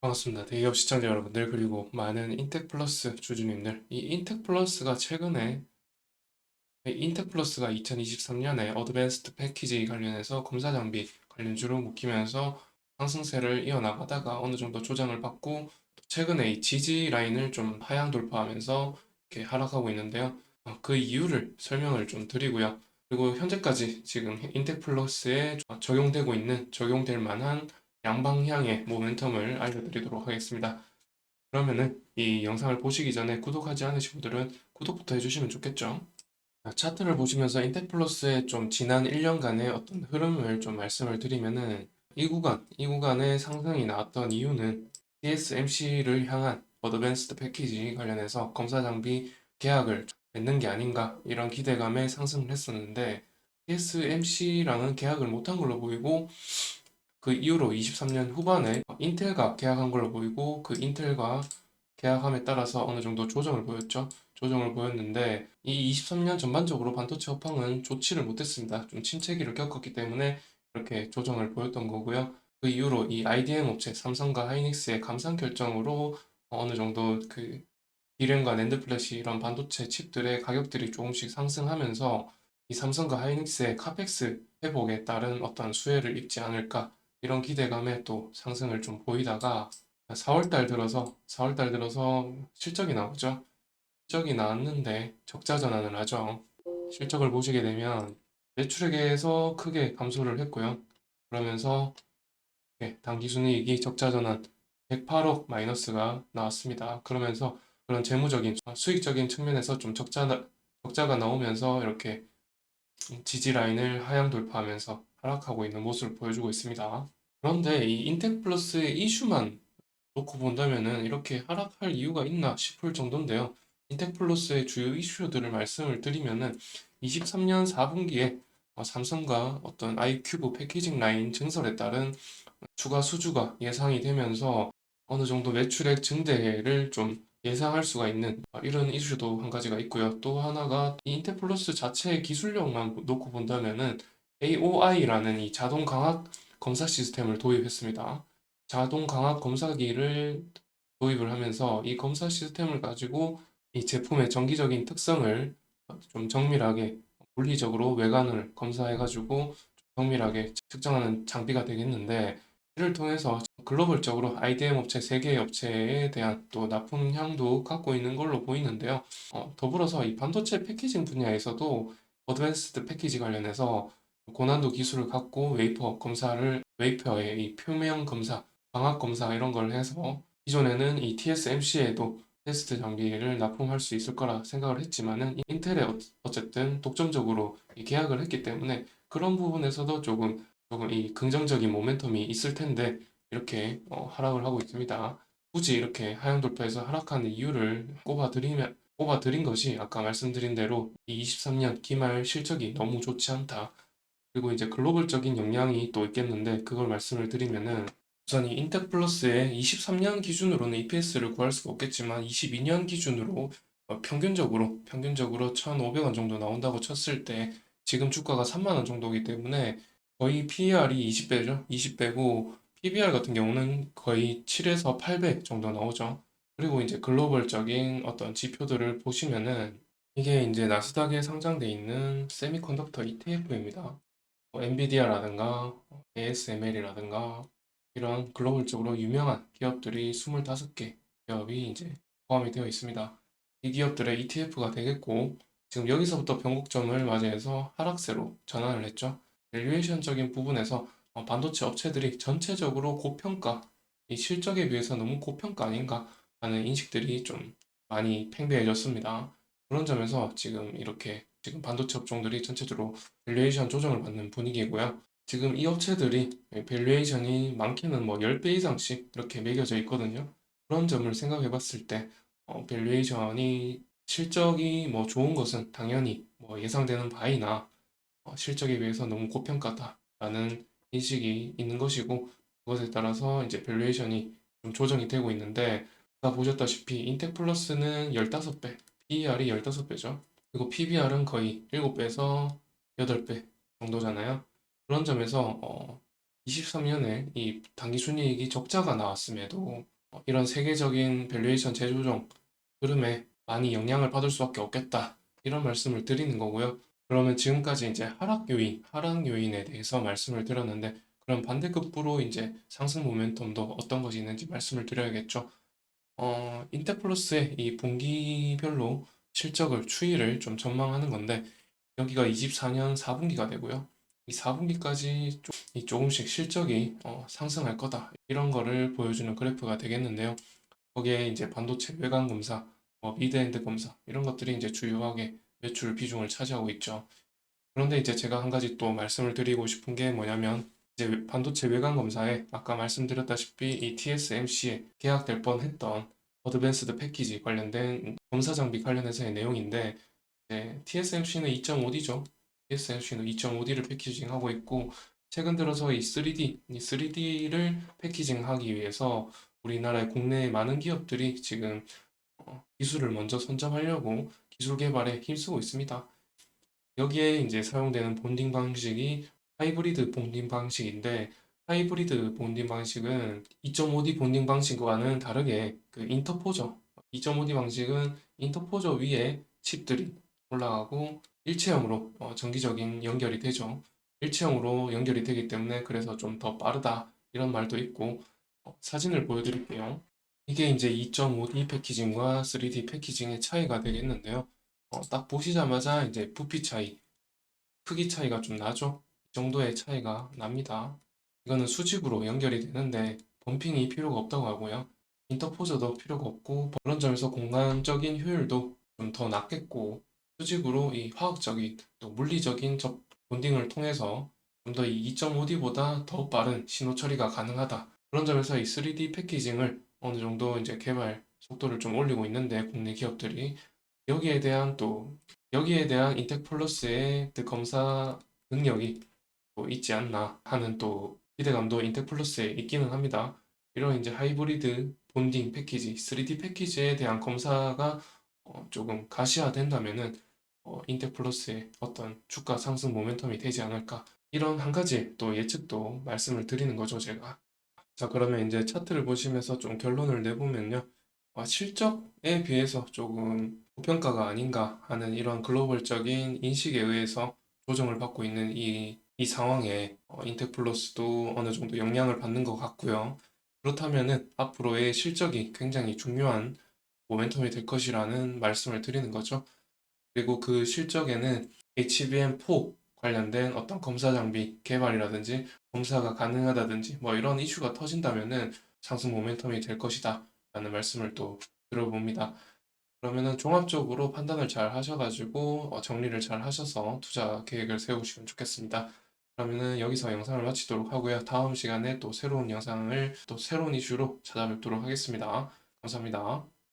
반갑습니다. 대기업 시청자 여러분들, 그리고 많은 인텍플러스 주주님들. 인텍플러스가 2023년에 어드밴스드 패키지 관련해서 검사 장비 관련주로 묶이면서 상승세를 이어나가다가 어느 정도 조정을 받고, 최근에 이 지지 라인을 좀 하향 돌파하면서 이렇게 하락하고 있는데요. 그 이유를 설명을 좀 드리고요. 그리고 현재까지 지금 인텍플러스에 적용될 만한 양방향의 모멘텀을 알려드리도록 하겠습니다. 그러면은 이 영상을 보시기 전에 구독하지 않으신 분들은 구독부터 해주시면 좋겠죠. 차트를 보시면서 인텍플러스의 좀 지난 1년간의 어떤 흐름을 좀 말씀을 드리면은, 이 구간의 상승이 나왔던 이유는 TSMC를 향한 어드밴스드 패키지 관련해서 검사 장비 계약을 맺는 게 아닌가, 이런 기대감에 상승을 했었는데, TSMC랑은 계약을 못한 걸로 보이고, 그 이후로 23년 후반에 인텔과 계약한 걸로 보이고, 그 인텔과 계약함에 따라서 어느 정도 조정을 보였죠. 조정을 보였는데, 이 23년 전반적으로 반도체 업황은 좋지를 못했습니다. 좀 침체기를 겪었기 때문에 이렇게 조정을 보였던 거고요. 그 이후로 이 IDM 업체 삼성과 하이닉스의 감산 결정으로 어느 정도 그 디램과 낸드 플래시, 이런 반도체 칩들의 가격들이 조금씩 상승하면서 이 삼성과 하이닉스의 카펙스 회복에 따른 어떤 수혜를 입지 않을까, 이런 기대감에 또 상승을 좀 보이다가 4월 달 들어서 실적이 나오죠. 실적이 나왔는데 적자 전환을 하죠. 실적을 보시게 되면 매출액에서 크게 감소를 했고요. 그러면서 당기순이익이 적자 전환 108억 마이너스가 나왔습니다. 그러면서 그런 재무적인 수익적인 측면에서 좀 적자가 나오면서 이렇게 지지 라인을 하향 돌파하면서 하락하고 있는 모습을 보여주고 있습니다. 그런데 이 인텍플러스의 이슈만 놓고 본다면은 이렇게 하락할 이유가 있나 싶을 정도인데요. 인텍플러스의 주요 이슈들을 말씀을 드리면은, 23년 4분기에 삼성과 어떤 아이큐브 패키징 라인 증설에 따른 추가 수주가 예상이 되면서 어느 정도 매출액 증대를 좀 예상할 수가 있는 이런 이슈도 한 가지가 있고요. 또 하나가 이 인텔플러스 자체의 기술력만 놓고 본다면은 AOI라는 이 자동 강압 검사 시스템을 도입했습니다. 자동 강압 검사기를 도입을 하면서 이 검사 시스템을 가지고 이 제품의 정기적인 특성을 좀 정밀하게 물리적으로 외관을 검사해가지고 정밀하게 측정하는 장비가 되겠는데, 이를 통해서 글로벌적으로 IDM 업체 3개의 업체에 대한 또 납품량도 갖고 있는 걸로 보이는데요. 더불어서 이 반도체 패키징 분야에서도 어드밴스드 패키지 관련해서 고난도 기술을 갖고 웨이퍼의 이 표면 검사, 광학 검사 이런 걸 해서 기존에는 이 TSMC에도 테스트 장비를 납품할 수 있을 거라 생각을 했지만은, 인텔에 어쨌든 독점적으로 이 계약을 했기 때문에 그런 부분에서도 조금 이 긍정적인 모멘텀이 있을 텐데, 이렇게 하락을 하고 있습니다. 굳이 이렇게 하향 돌파해서 하락하는 이유를 꼽아드린 것이, 아까 말씀드린 대로 이 23년 기말 실적이 너무 좋지 않다. 그리고 이제 글로벌적인 영향이 또 있겠는데, 그걸 말씀을 드리면은, 우선 이 인텍플러스의 23년 기준으로는 EPS를 구할 수가 없겠지만, 22년 기준으로 평균적으로 1,500원 정도 나온다고 쳤을 때, 지금 주가가 3만 원 정도이기 때문에 거의 PER이 20배죠. 20배고, PBR 같은 경우는 거의 7에서 8배 정도 나오죠. 그리고 이제 글로벌적인 어떤 지표들을 보시면은, 이게 이제 나스닥에 상장돼 있는 세미컨덕터 ETF입니다. 엔비디아라든가 ASML이라든가 이런 글로벌적으로 유명한 기업들이 25개 기업이 이제 포함이 되어 있습니다. 이 기업들의 ETF가 되겠고, 지금 여기서부터 변곡점을 맞이해서 하락세로 전환을 했죠. 밸류에이션적인 부분에서 반도체 업체들이 전체적으로 고평가, 이 실적에 비해서 너무 고평가 아닌가 하는 인식들이 좀 많이 팽배해졌습니다. 그런 점에서 지금 반도체 업종들이 전체적으로 밸류에이션 조정을 받는 분위기고요. 지금 이 업체들이 밸류에이션이 많게는 뭐 10배 이상씩 이렇게 매겨져 있거든요. 그런 점을 생각해 봤을 때 밸류에이션이 실적이 뭐 좋은 것은 당연히 뭐 예상되는 바이나 실적에 비해서 너무 고평가다라는 인식이 있는 것이고, 그것에 따라서 이제 밸류에이션이 좀 조정이 되고 있는데, 아까 보셨다시피 인텍플러스는 15배, PER이 15배죠. 그리고 PBR은 거의 7배에서 8배 정도잖아요. 그런 점에서 23년에 이 당기순이익이 적자가 나왔음에도 이런 세계적인 밸류에이션 재조정 흐름에 많이 영향을 받을 수밖에 없겠다. 이런 말씀을 드리는 거고요. 그러면 지금까지 이제 하락 요인에 대해서 말씀을 드렸는데, 그럼 반대급부로 이제 상승 모멘텀도 어떤 것이 있는지 말씀을 드려야겠죠. 인테플러스의 이 분기별로 실적을 추이를 좀 전망하는 건데, 여기가 24년 4분기가 되고요. 이 4분기까지 조금씩 실적이 상승할 거다. 이런 거를 보여주는 그래프가 되겠는데요. 거기에 이제 반도체 외관 검사, 미드엔드 검사 이런 것들이 이제 주요하게 매출 비중을 차지하고 있죠. 그런데 이제 제가 한 가지 또 말씀을 드리고 싶은 게 뭐냐면, 이제 반도체 외관 검사에 아까 말씀드렸다시피 이 TSMC에 계약될 뻔했던 어드밴스드 패키지 관련된 검사 장비 관련해서의 내용인데, TSMC는 2.5D죠. TSMC는 2.5D를 패키징하고 있고, 최근 들어서 이 3D를 패키징하기 위해서 우리나라의 국내의 많은 기업들이 지금 기술을 먼저 선점하려고 기술 개발에 힘쓰고 있습니다. 여기에 이제 사용되는 본딩 방식이 하이브리드 본딩 방식인데, 하이브리드 본딩 방식은 2.5D 본딩 방식과는 다르게 그 인터포저, 2.5D 방식은 인터포저 위에 칩들이 올라가고 일체형으로 정기적인 연결이 되죠. 일체형으로 연결이 되기 때문에 그래서 좀 더 빠르다 이런 말도 있고, 사진을 보여드릴게요. 이게 이제 2.5D 패키징과 3D 패키징의 차이가 되겠는데요. 딱 보시자마자 이제 부피 차이, 크기 차이가 좀 나죠? 이 정도의 차이가 납니다. 이거는 수직으로 연결이 되는데 범핑이 필요가 없다고 하고요. 인터포저도 필요가 없고, 그런 점에서 공간적인 효율도 좀 더 낮겠고, 수직으로 이 화학적인 또 물리적인 본딩을 통해서 좀 더 이 2.5D보다 더 빠른 신호 처리가 가능하다. 그런 점에서 이 3D 패키징을 어느 정도 이제 개발 속도를 좀 올리고 있는데, 국내 기업들이 여기에 대한 또 여기에 대한 인텍플러스의 그 검사 능력이 또 있지 않나 하는 또 기대감도 인텍플러스에 있기는 합니다. 이런 이제 하이브리드 본딩 패키지, 3D 패키지에 대한 검사가 조금 가시화된다면은 인텍플러스의 어떤 주가 상승 모멘텀이 되지 않을까, 이런 한 가지 또 예측도 말씀을 드리는 거죠, 제가. 자, 그러면 이제 차트를 보시면서 좀 결론을 내보면요. 실적에 비해서 조금 고평가가 아닌가 하는 이런 글로벌적인 인식에 의해서 조정을 받고 있는 이 상황에 인텍플러스도 어느 정도 영향을 받는 것 같고요. 그렇다면은 앞으로의 실적이 굉장히 중요한 모멘텀이 될 것이라는 말씀을 드리는 거죠. 그리고 그 실적에는 HBM4 관련된 어떤 검사 장비 개발이라든지 검사가 가능하다든지 뭐 이런 이슈가 터진다면은 상승 모멘텀이 될 것이다 라는 말씀을 또 들어봅니다. 그러면은 종합적으로 판단을 잘 하셔가지고 정리를 잘 하셔서 투자 계획을 세우시면 좋겠습니다. 그러면은 여기서 영상을 마치도록 하고요. 다음 시간에 또 새로운 영상을 또 새로운 이슈로 찾아뵙도록 하겠습니다. 감사합니다.